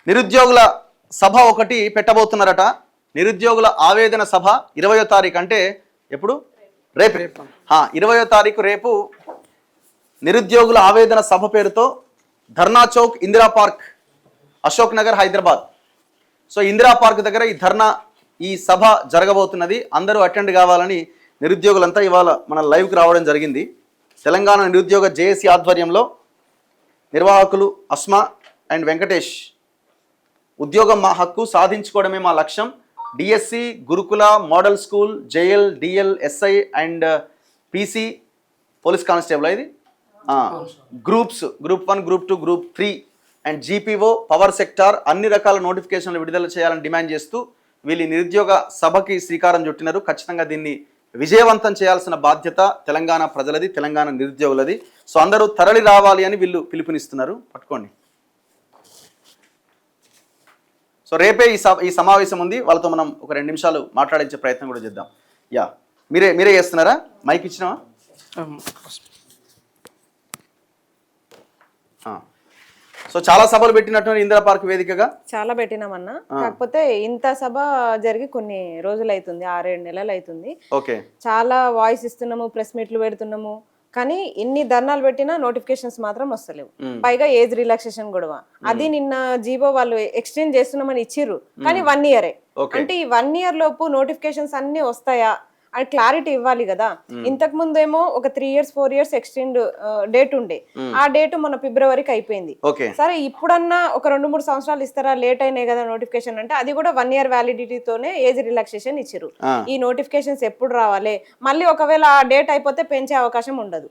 నిరుద్యోగుల సభ ఒకటి పెట్టబోతున్నారట. నిరుద్యోగుల ఆవేదన సభ 20వ తారీఖు, అంటే ఎప్పుడు? రేపు. 20వ తారీఖు రేపు నిరుద్యోగుల ఆవేదన సభ పేరుతో Dharna Chowk, Indira park, Ashok Nagar, Hyderabad. So Indira park దగ్గర ఈ సభ జరగబోతున్నది. అందరూ అటెండ్ కావాలని నిరుద్యోగులంతా ఇవాళ మన లైవ్కి రావడం జరిగింది. తెలంగాణ నిరుద్యోగ జేఏసీ ఆధ్వర్యంలో నిర్వాహకులు అస్మా అండ్ వెంకటేష్, ఉద్యోగం మా హక్కు, సాధించుకోవడమే మా లక్ష్యం, DSC, Gurukula, model school, JL, DL, SI and PC, police constable, ఇది groups, group 1, group 2, group 3 and GPO, power sector అన్ని రకాల నోటిఫికేషన్లు విడుదల చేయాలని డిమాండ్ చేస్తూ వీళ్ళు నిరుద్యోగ సభకి శ్రీకారం చుట్టినారు. ఖచ్చితంగా దీన్ని విజయవంతం చేయాల్సిన బాధ్యత తెలంగాణ ప్రజలది, తెలంగాణ నిరుద్యోగులది. సో అందరూ తరలి రావాలి అని వీళ్ళు పిలుపునిస్తున్నారు. పట్టుకోండి. సో రేపే ఈ సమావేశం ఉంది. వాళ్ళతో మనం ఒక 2 నిమిషాలు మాట్లాడించే ప్రయత్నం కూడా చేద్దాం. మీరే చేస్తున్నారా? మైక్ ఇచ్చినావా? సో చాలా సభలు పెట్టినట్టు ఇందిరా పార్క్ వేదికగా చాలా పెట్టినామన్నా. కాకపోతే ఇంత సభ జరిగి కొన్ని రోజులు అవుతుంది, 6-7 నెలలు అవుతుంది. ఓకే, చాలా వాయిస్ ఇస్తున్నాము, ప్రెస్ మీట్లు పెడుతున్నాము, కానీ ఇన్ని ధర్నాలు పెట్టినా నోటిఫికేషన్స్ మాత్రం వస్తలేవు. పైగా ఏజ్ రిలాక్సేషన్ గొడవ, అది నిన్న జీవో వాళ్ళు ఎక్స్టెండ్ చేస్తున్నామని ఇచ్చిర్రు, కానీ 1 ఇయరే. అంటే ఈ 1 ఇయర్ లోపు నోటిఫికేషన్స్ అన్ని వస్తాయా అది క్లారిటీ ఇవ్వాలి కదా. ఇంతకు ముందేమో ఒక 3 years 4 years ఎక్స్టెండ్ డేట్ ఉండే, ఆ డేట్ మన ఫిబ్రవరికి అయిపోయింది. సరే ఇప్పుడన్నా ఒక 2-3 సంవత్సరాలు ఇస్తారా, లేట్ అయినాయి కదా నోటిఫికేషన్ అంటే, అది కూడా 1 year వ్యాలిడిటీతోనే ఏజ్ రిలాక్సేషన్ ఇచ్చారు. ఈ నోటిఫికేషన్స్ ఎప్పుడు రావాలి, మళ్ళీ ఒకవేళ ఆ డేట్ అయిపోతే పెంచే అవకాశం ఉండదు.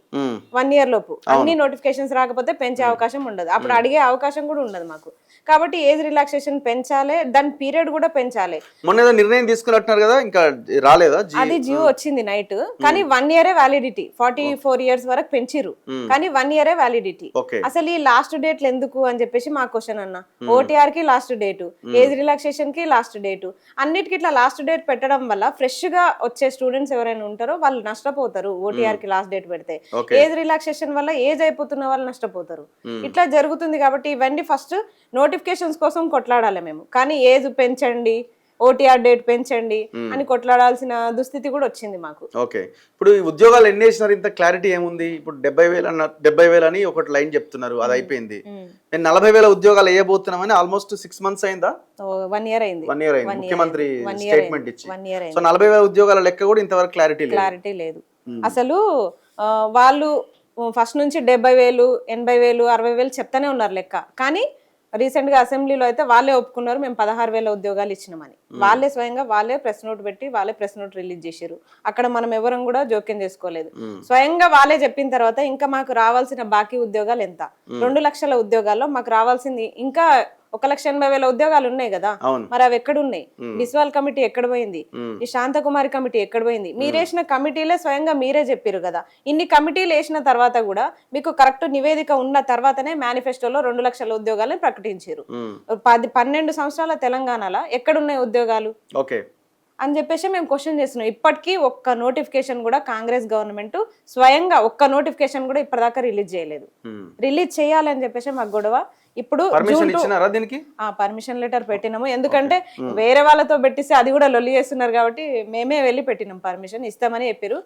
1 year లోపు అన్ని నోటిఫికేషన్స్ రాకపోతే పెంచే అవకాశం ఉండదు, అప్పుడు అడిగే అవకాశం కూడా ఉండదు మాకు. కాబట్టి ఏజ్ రిలాక్సేషన్ పెంచాలి, దాని పీరియడ్ కూడా పెంచాలి. మొన్న నిర్ణయం తీసుకున్నట్టున్నారు కదా, ఇంకా రాలేదా? అది జియో వచ్చింది నైట్, కానీ 1 year వ్యాలిడిటీ, 44 years వరకు పెంచిరు, కానీ 1 year వ్యాలిడిటీ. అసలు ఈ లాస్ట్ డేట్లు ఎందుకు అని చెప్పేసి మా క్వశ్చన్ అన్న. ఓటీఆర్ కి లాస్ట్ డేటు, ఏజ్ రిలాక్సేషన్ కి లాస్ట్ డేటు, అన్నిటికీ ఇట్లా లాస్ట్ డేట్ పెట్టడం వల్ల ఫ్రెష్ గా వచ్చే స్టూడెంట్స్ ఎవరైనా ఉంటారో వాళ్ళు నష్టపోతారు. ఓటీఆర్ కి లాస్ట్ డేట్ పెడితే ఏజ్ రిలాక్సేషన్ వల్ల ఏజ్ అయిపోతున్న వాళ్ళు నష్టపోతారు. ఇట్లా జరుగుతుంది. కాబట్టి ఇవన్నీ ఫస్ట్ నోటిఫికేషన్స్ కోసం కొట్లాడాలి మేము, కానీ ఏజ్ పెంచండి, ఓటీఆర్ డేట్ పెంచండి అని కొట్లాడాల్సిన దుస్థితి కూడా వచ్చింది మాకు. ఓకే, ఇప్పుడు ఈ ఉద్యోగాలు ఎన్ని వేసినారు? ఇంత క్లారిటీ ఏముంది? ఇప్పుడు 70,000 అని ఒకటి లైన్ చెప్తున్నారు, అది అయిపోయింది. నేను 40,000 ఉద్యోగాలు వేయబోతున్నామని ఆల్మోస్ట్ 6 months అయిందా? 1 year అయింది. ముఖ్యమంత్రి స్టేట్మెంట్ ఇచ్చి. సో 40,000 ఉద్యోగాల లెక్క కూడా ఇంతవరకు క్లారిటీ లేదు. అసలు వాళ్ళు ఫస్ట్ నుంచి 70,000, 80,000, 60,000 చెప్తానే ఉన్నారు లెక్క, కానీ రీసెంట్ గా అసెంబ్లీలో అయితే వాళ్ళే ఒప్పుకున్నారు, మేము 16,000 ఉద్యోగాలు ఇచ్చినామని. వాళ్ళే స్వయంగా వాళ్ళే ప్రెస్ నోట్ పెట్టి వాళ్ళే ప్రెస్ నోట్ రిలీజ్ చేశారు. అక్కడ మనం ఎవరం కూడా జోక్యం చేసుకోలేదు. స్వయంగా వాళ్ళే చెప్పిన తర్వాత ఇంకా మాకు రావాల్సిన బాకీ ఉద్యోగాలు ఎంత? 2 లక్షల ఉద్యోగాల్లో మాకు రావాల్సింది ఇంకా 1,80,000 ఉద్యోగాలు ఉన్నాయి కదా, మరి అవి ఎక్కడ ఉన్నాయి? బిస్వాల్ కమిటీ ఎక్కడ పోయింది? ఈ శాంతకుమారి కమిటీ ఎక్కడ పోయింది? మీరేసిన కమిటీలే స్వయంగా మీరే చెప్పారు కదా. ఇన్ని కమిటీలు వేసిన తర్వాత కూడా మీకు కరెక్ట్ నివేదిక ఉన్న తర్వాతనే మేనిఫెస్టోలో 2 లక్షల ఉద్యోగాలను ప్రకటించారు. 12 సంవత్సరాల తెలంగాణలో ఎక్కడున్నాయి ఉద్యోగాలు అని చెప్పేసి మేము క్వశ్చన్ చేస్తున్నాం. ఇప్పటికీ ఒక్క నోటిఫికేషన్ కూడా కాంగ్రెస్ గవర్నమెంట్ స్వయంగా ఒక్క నోటిఫికేషన్ కూడా ఇప్పటిదాకా రిలీజ్ చేయలేదు. రిలీజ్ చేయాలని చెప్పేసి మాకు గొడవ. ఇప్పుడు పర్మిషన్ లెటర్ పెట్టినాము, ఎందుకంటే వేరే వాళ్ళతో పెట్టిస్తే అది కూడా లొల్లి చేస్తున్నారు కాబట్టి మేమే వెళ్ళి పెట్టినాం. పర్మిషన్ ఇస్తామని చెప్పారు.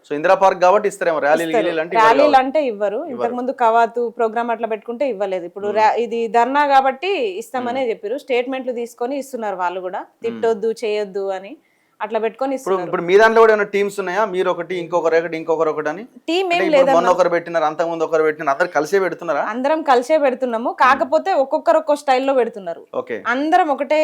ర్యాలీలు అంటే ఇవ్వరు. ఇంతకు ముందు కవాతు ప్రోగ్రామ్ అట్లా పెట్టుకుంటే ఇవ్వలేదు. ఇప్పుడు ఇది ధర్నా కాబట్టి ఇస్తామనే చెప్పారు. స్టేట్మెంట్లు తీసుకొని ఇస్తున్నారు వాళ్ళు కూడా, తిట్టొద్దు చేయొద్దు అని అట్లా పెట్టుకొని. ఇప్పుడు మీ దాంట్లో కూడా ఏమైనా టీమ్స్ ఉన్నాయా? మీరు ఒకటి, ఇంకొకరు ఒకటి అని టీమ్ ఏం లేదు. ఒకరు పెట్టినారు, అంతకు ముందు ఒకరు పెట్టినారు, అందరు కలిసే పెడుతున్నారా? అందరం కలిసే పెడుతున్నాము, కాకపోతే ఒక్కొక్కరు ఒక్కో స్టైల్లో పెడుతున్నారు. అందరం ఒకటే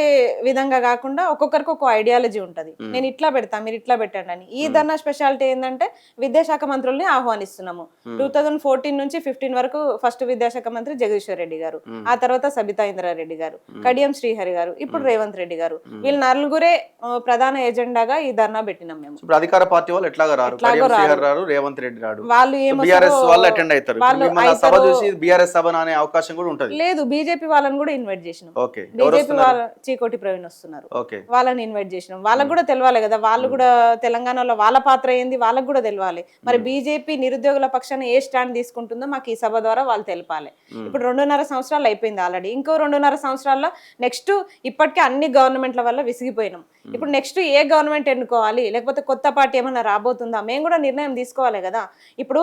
విధంగా కాకుండా ఒక్కొక్కరికి ఒక్కో ఐడియాలజీ ఉంటది. నేను ఇట్లా పెడతా, మీరు ఇట్లా పెట్టండి అని. ఈ ధర్నా స్పెషాలిటీ ఏంటంటే విద్యాశాఖ మంత్రుల్ని ఆహ్వానిస్తున్నాము. 2014 నుంచి 15 వరకు ఫస్ట్ విద్యాశాఖ మంత్రి జగదీశ్వర్ రెడ్డి గారు, ఆ తర్వాత సబితా ఇంద్రారెడ్డి గారు, కడియం శ్రీహరి గారు, ఇప్పుడు రేవంత్ రెడ్డి గారు. వీళ్ళు 4గురే ప్రధాన ఏజెండా ఎజెండాగా ఈ ధర్నా పెట్టినాం మేము. ఇప్పుడు అధికార పార్టీ వాళ్ళు ఎట్లాగా రారు, కడియం శ్రీహరి రారు, రేవంత్ రెడ్డి రాడు, వాళ్ళు బీఆర్ఎస్ వాళ్ళు అటెండ్ అవుతారు. మన సభ చూసి బీఆర్ఎస్ సభ అనే అవకాశం కూడా ఉంటది. లేదు, బీజేపీ వాళ్ళని కూడా ఇన్వైట్ చేసినాం. ఓకే, బీజేపీ వాళ్ళ చీకోటి ప్రవీణ్ వస్తున్నారు, ఓకే, వాళ్ళని ఇన్వైట్ చేసినాం. వాళ్ళకు కూడా తెలియాలి కదా, వాళ్ళు కూడా తెలంగాణలో వాళ్ళ పాత్ర ఏంది వాళ్ళకు కూడా తెలియాలి. మరి బీజేపీ నిరుద్యోగుల పక్షాన ఏ స్టాండ్ తీసుకుంటుందో మాకు ఈ సభ ద్వారా వాళ్ళు తెలపాలి. ఇప్పుడు 2.5 సంవత్సరాలు అయిపోయింది ఆల్రెడీ, ఇంకో 2.5 సంవత్సరాల్లో నెక్స్ట్ ఇప్పటికే అన్ని గవర్నమెంట్ల వల్ల విసిగిపోయినాం. ఇప్పుడు నెక్స్ట్ ఏ గవర్నమెంట్ ఎన్నుకోవాలి, లేకపోతే కొత్త పార్టీ ఏమన్నా రాబోతుందా, మేము కూడా నిర్ణయం తీసుకోవాలి కదా. ఇప్పుడు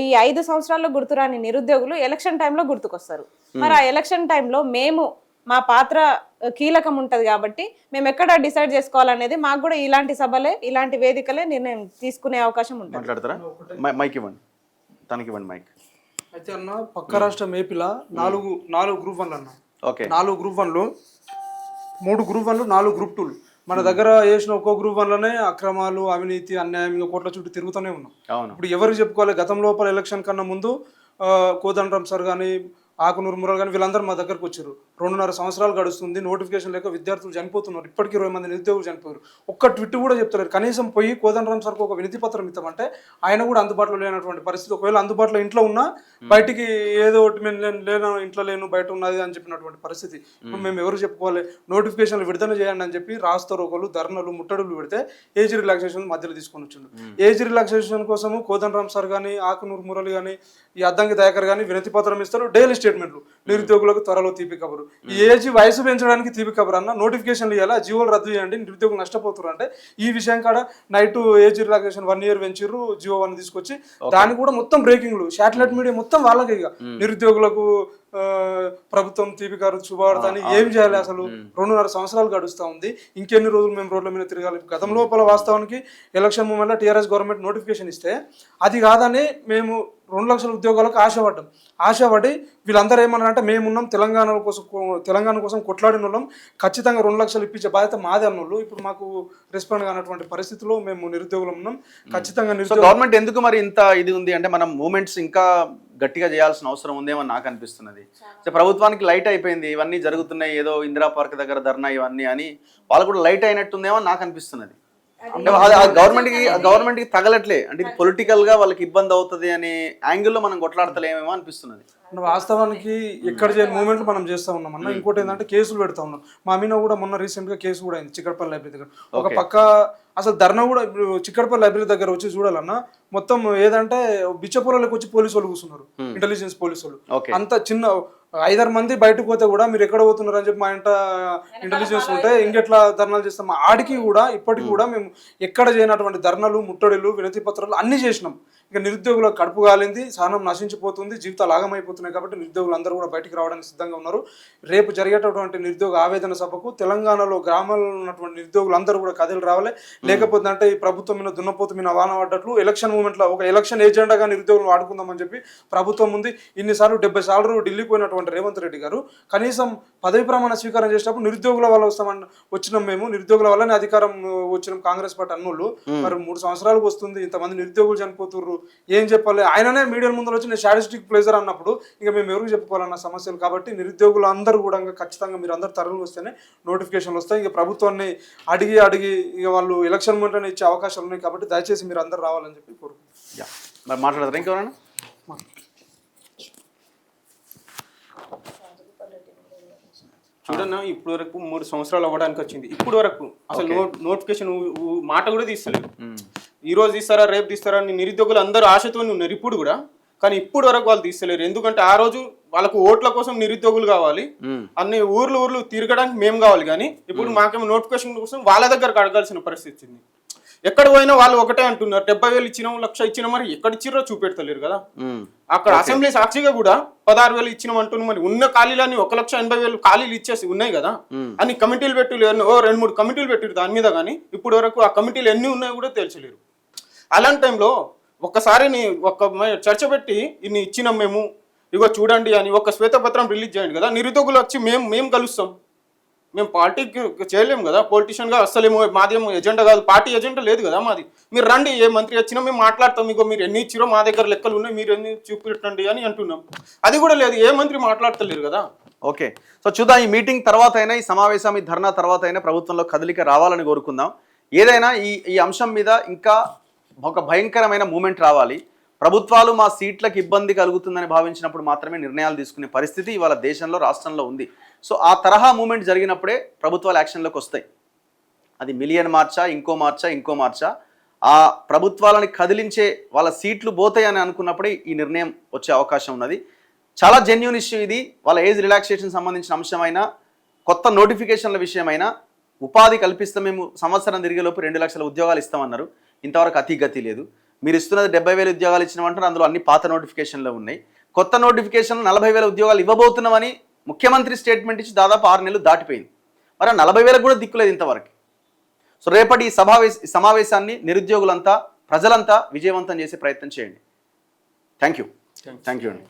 ఈ 5 సంవత్సరాల్లో గుర్తురాని నిరుద్యోగులు ఎలక్షన్ టైంలో గుర్తుకొస్తారు. మరి ఆ ఎలక్షన్ టైంలో మేము మా పాత్ర కీలకం ఉంటది కాబట్టి మేము ఎక్కడ డిసైడ్ చేసుకోవాలనేది మాకు కూడా ఇలాంటి సభలే, ఇలాంటి వేదికలే నిర్ణయం తీసుకునే అవకాశం ఉంటుంది. మాట్లాడతారా? మైక్ ఇవ్వండి, తనకి ఇవ్వండి మైక్. అయితే అన్న పక్క రాష్ట్రం ఏపీలో 4 గ్రూప్ 1లు అన్న. ఓకే, 4 గ్రూప్ 1లు, 3 గ్రూప్ 1లు, 4 గ్రూప్ 2లు. మన దగ్గర వేసిన ఒక్కో గ్రూప్ 1లోనే అక్రమాలు, అవినీతి, అన్యాయం, కోట్ల చుట్టూ తిరుగుతూనే ఉన్నాం. ఇప్పుడు ఎవరికి చెప్పుకోవాలి? గతం లోపల ఎలక్షన్ కన్నా ముందు కోదండరాం సార్ కానీ, ఆకునూరు మురళి కానీ వీళ్ళందరూ మా దగ్గరకు వచ్చారు. 2.5 సంవత్సరాలు గడుస్తుంది, నోటిఫికేషన్ లేక విద్యార్థులు చనిపోతున్నారు. ఇప్పటికీ 20 మంది నిరుద్యోగులు చనిపోయారు. ఒక్క ట్విట్ కూడా చెప్తారు. కనీసం పోయి కోదండరాం సార్కి ఒక వినతి పత్రం ఇస్తామంటే ఆయన కూడా అందుబాటులో లేనటువంటి పరిస్థితి. ఒకవేళ అందుబాటులో ఇంట్లో ఉన్నా బయటికి ఏదో ఒకటి మేము లేను, ఇంట్లో లేను, బయట ఉన్నది అని చెప్పినటువంటి పరిస్థితి. ఇప్పుడు మేము ఎవరు చెప్పుకోవాలి? నోటిఫికేషన్లు విడుదల చేయండి అని చెప్పి రాస్తారు ఒకళ్ళు, ధర్నలు, ముట్టడులు పెడితే ఏజ్ రిలాక్సేషన్ మధ్యలో తీసుకొని వచ్చిండు. ఏజ్ రిలాక్సేషన్ కోసము కోదండరాం సార్ కానీ, ఆకునూరు మురళి కానీ, ఈ అద్దంకి దయాకర్ కానీ వినతి పత్రం ఇస్తారు. డైలీ స్టేట్మెంట్లు, నిరుద్యోగులకు త్వరలో తీపి కబురు. ఈ ఏజ్ వయసు పెంచడానికి తీపి కబురు అన్న. నోటిఫికేషన్లు ఇవ్వాలి, జీవోలు రద్దు చేయండి, నిరుద్యోగులు నష్టపోతారు అంటే ఈ విషయం కాడ నైట్ ఏజ్ రిలాక్సేషన్ 1 year పెంచిర్రు, జీవో 1 తీసుకొచ్చి దానికి కూడా మొత్తం బ్రేకింగ్లు, శాటిలైట్ మీడియా మొత్తం వాళ్ళకే. ఇక నిరుద్యోగులకు ప్రభుత్వం తీపికారు శుభవార్త అని ఏం చేయాలి? అసలు 2.5 సంవత్సరాలు గడుస్తూ ఉంది. ఇంకెన్ని రోజులు మేము రోడ్ల మీద తిరగాలి? గతం లోపల వాస్తవానికి ఎలక్షన్ మూమెంట్లో టీఆర్ఎస్ గవర్నమెంట్ నోటిఫికేషన్ ఇస్తే అది కాదని మేము 2 లక్షల ఉద్యోగాలకు ఆశపడి వీళ్ళందరూ ఏమన్నారంటే మేమున్నాం, తెలంగాణ కోసం కొట్లాడిన వాళ్ళం, ఖచ్చితంగా 2 లక్షలు ఇప్పించే బాధ్యత మాదే అన్నోళ్ళు. ఇప్పుడు మాకు రెస్పాండ్ కానటువంటి పరిస్థితిలో మేము నిరుద్యోగులు ఉన్నాం. ఖచ్చితంగా గవర్నమెంట్ ఎందుకు మరి ఇంత ఇది ఉంది అంటే మనం మూమెంట్స్ ఇంకా గట్టిగా చేయాల్సిన అవసరం ఉందేమో నాకు అనిపిస్తున్నది. ప్రభుత్వానికి లైట్ అయిపోయింది, ఇవన్నీ జరుగుతున్నాయి, ఏదో ఇందిరా పార్క్ దగ్గర ధర్నా ఇవన్నీ అని వాళ్ళు కూడా లైట్ అయినట్టుందేమో నాకు అనిపిస్తున్నది. గవర్నమెంట్కి తగలట్లే అంటే ఇది పొలిటికల్ గా వాళ్ళకి ఇబ్బంది అవుతుంది అనే యాంగిల్లో మనం కొట్లాడతలేమేమో అనిపిస్తున్నది. వాస్తవానికి ఎక్కడ చేయని మూమెంట్లు మనం చేస్తూ ఉన్నాం అన్న. ఇంకోటి ఏంటంటే కేసులు పెడతా ఉన్నాం. మా మీద కూడా మొన్న రీసెంట్ గా కేసు కూడా అయింది చిక్కడపల్లి లైబ్రరీ దగ్గర. ఒక పక్క అసలు ధర్నా కూడా ఇప్పుడు చిక్కడపల్లి లైబ్రరీ దగ్గర వచ్చి చూడాలన్నా మొత్తం ఏదంటే బిచ్చపొలాలకు వచ్చి పోలీసు వాళ్ళు కూర్చున్నారు, ఇంటెలిజెన్స్ పోలీసు వాళ్ళు. అంత చిన్న 5-6 మంది బయటకు పోతే కూడా మీరు ఎక్కడ పోతున్నారు అని చెప్పి మా ఇంట ఇంటెలిజెన్స్ ఉంటే ఇంకెట్లా ధర్నాలు చేస్తాం. ఆడికి కూడా ఇప్పటికి కూడా మేము ఎక్కడ చేయనటువంటి ధర్నాలు, ముట్టడిలు, వినతి పత్రాలు అన్ని చేసినాం. ఇక నిరుద్యోగులకు కడుపు కాలింది, సహనం నశించిపోతుంది, జీవితాలు ఆగమైపోతున్నాయి. కాబట్టి నిరుద్యోగులు అందరూ కూడా బయటికి రావడానికి సిద్ధంగా ఉన్నారు. రేపు జరిగేటటువంటి నిరుద్యోగ ఆవేదన సభకు తెలంగాణలో గ్రామాల్లో ఉన్నటువంటి నిరుద్యోగులు అందరూ కూడా కథలు రావాలి. లేకపోతే అంటే ఈ ప్రభుత్వం మీద దున్నపోతు మీద వాన పడ్డట్లు ఎలక్షన్ మూమెంట్లో ఒక ఎలక్షన్ ఏజెండాగా నిరుద్యోగులు వాడుకుందామని చెప్పి ప్రభుత్వం ఉంది. ఇన్నిసార్లు 70 సార్లు ఢిల్లీకి పోయినటువంటి రేవంత్ రెడ్డి గారు కనీసం పదవి ప్రమాణ స్వీకారం చేసినప్పుడు నిరుద్యోగుల వల్ల వచ్చినాం, మేము నిరుద్యోగుల వల్లనే అధికారం వచ్చినాం కాంగ్రెస్ పార్టీ అన్నోళ్ళు. మరి 3 సంవత్సరాలకు వస్తుంది, ఇంతమంది నిరుద్యోగులు చనిపోతుర్రు, ఏం చెప్పాలి? ఆయననే మీడియా ముందు వచ్చి నేను స్టాటిస్టిక్ ప్లేజర్ అన్నప్పుడు ఇక మేము ఎవరికి చెప్పుకోవాలన్న సమస్యలు. కాబట్టి నిరుద్యోగులు అందరూ కూడా ఖచ్చితంగా మీరు అందరు తరలి వస్తేనే నోటిఫికేషన్లు వస్తాయి. ఇక ప్రభుత్వాన్ని అడిగి ఇక వాళ్ళు ఎలక్షన్ మూమెంట్లోనే ఇచ్చే అవకాశాలు ఉన్నాయి. కాబట్టి దయచేసి మీరు అందరు రావాలని చెప్పి కోరుకుంటున్నాను. మరి మాట్లాడతారు ఇంకెవరైనా? చూడన్నా ఇప్పుడు వరకు 3 సంవత్సరాలు అవ్వడానికి వచ్చింది. ఇప్పుడు వరకు అసలు నోటిఫికేషన్ మాట కూడా తీస్తలేదు. ఈ రోజు తీస్తారా, రేపు తీస్తారా అని నిరుద్యోగులు అందరూ ఆశతో ఉన్నారు ఇప్పుడు కూడా. కానీ ఇప్పుడు వరకు వాళ్ళు తీస్తలేరు. ఎందుకంటే ఆ రోజు వాళ్ళకు ఓట్ల కోసం నిరుద్యోగులు కావాలి, అన్ని ఊర్లు తిరగడానికి మేము కావాలి. కానీ ఇప్పుడు మాకేమో నోటిఫికేషన్ కోసం వాళ్ళ దగ్గరకు అడగాల్సిన పరిస్థితి ఉంది. ఎక్కడ పోయినా వాళ్ళు ఒకటే అంటున్నారు, 70,000 ఇచ్చినాం, 1,00,000 ఇచ్చినాం. మరి ఎక్కడ ఇచ్చిర్రో చూపెడతలేరు కదా. అక్కడ అసెంబ్లీ సాక్షిగా కూడా 16,000 ఇచ్చినాం అంటున్నారు. మరి ఉన్న ఖాళీలన్నీ 1,80,000 ఖాళీలు ఇచ్చేసి ఉన్నాయి కదా. అన్ని కమిటీలు పెట్టి 2-3 కమిటీలు పెట్టారు దాని మీద. కానీ ఇప్పుడు వరకు ఆ కమిటీలు ఎన్ని ఉన్నాయో కూడా తెలియలేరు. అలాంటి టైంలో ఒక్కసారి చర్చ పెట్టి ఇన్ని ఇచ్చినాం మేము, ఇగో చూడండి అని ఒక శ్వేతపత్రం రిలీజ్ చేయండి కదా. నిరుద్యోగులు వచ్చి మేము కలుస్తాం. మేము పార్టీకి చేయలేము కదా, పొలిటీషియన్గా అస్సలేమో మాదేమో ఎజెండా కాదు, పార్టీ ఎజెండా లేదు కదా మాది. మీరు రండి, ఏ మంత్రి వచ్చినా మేము మాట్లాడతాం. మీకు మీరు ఎన్ని ఇచ్చిరో మా దగ్గర లెక్కలు ఉన్నాయి, మీరు ఎన్ని చూపెట్టండి అని అంటున్నాం. అది కూడా లేదు, ఏ మంత్రి మాట్లాడతలేరు కదా. ఓకే, సో చూద్దాం ఈ మీటింగ్ తర్వాత అయినా, ఈ సమావేశం, ఈ ధర్నా తర్వాత అయినా ప్రభుత్వంలో కదలిక రావాలని కోరుకుందాం. ఏదైనా ఈ అంశం మీద ఇంకా ఒక భయంకరమైన మూమెంట్ రావాలి. ప్రభుత్వాలు మా సీట్లకు ఇబ్బంది కలుగుతుందని భావించినప్పుడు మాత్రమే నిర్ణయాలు తీసుకునే పరిస్థితి ఇవాళ దేశంలో, రాష్ట్రంలో ఉంది. సో ఆ తరహా మూమెంట్ జరిగినప్పుడే ప్రభుత్వాలు యాక్షన్లోకి వస్తాయి. అది మిలియన్ మార్చా, ఇంకో మార్చా ఆ ప్రభుత్వాలని కదిలించే వాళ్ళ సీట్లు పోతాయని అనుకున్నప్పుడే ఈ నిర్ణయం వచ్చే అవకాశం ఉన్నది. చాలా జెన్యూన్ ఇష్యూ ఇది. వాళ్ళ ఏజ్ రిలాక్సేషన్ సంబంధించిన అంశమైనా, కొత్త నోటిఫికేషన్ల విషయమైనా, ఉపాధి కల్పిస్తే మేము సంవత్సరం తిరిగేలోపు 2 లక్షల ఉద్యోగాలు ఇస్తామన్నారు. ఇంతవరకు అతిగతి లేదు. మీరు ఇస్తున్నది 70,000 ఉద్యోగాలు ఇచ్చినామంటారు, అందులో అన్ని పాత నోటిఫికేషన్లో ఉన్నాయి. కొత్త నోటిఫికేషన్లు 40,000 ఉద్యోగాలు ఇవ్వబోతున్నామని ముఖ్యమంత్రి స్టేట్మెంట్ ఇచ్చి దాదాపు 6 నెలలు దాటిపోయింది. మరి 40,000 కూడా దిక్కులేదు ఇంతవరకు. సో రేపటి ఈ సమావేశాన్ని నిరుద్యోగులంతా, ప్రజలంతా విజయవంతం చేసే ప్రయత్నం చేయండి. థ్యాంక్ యూ అండి.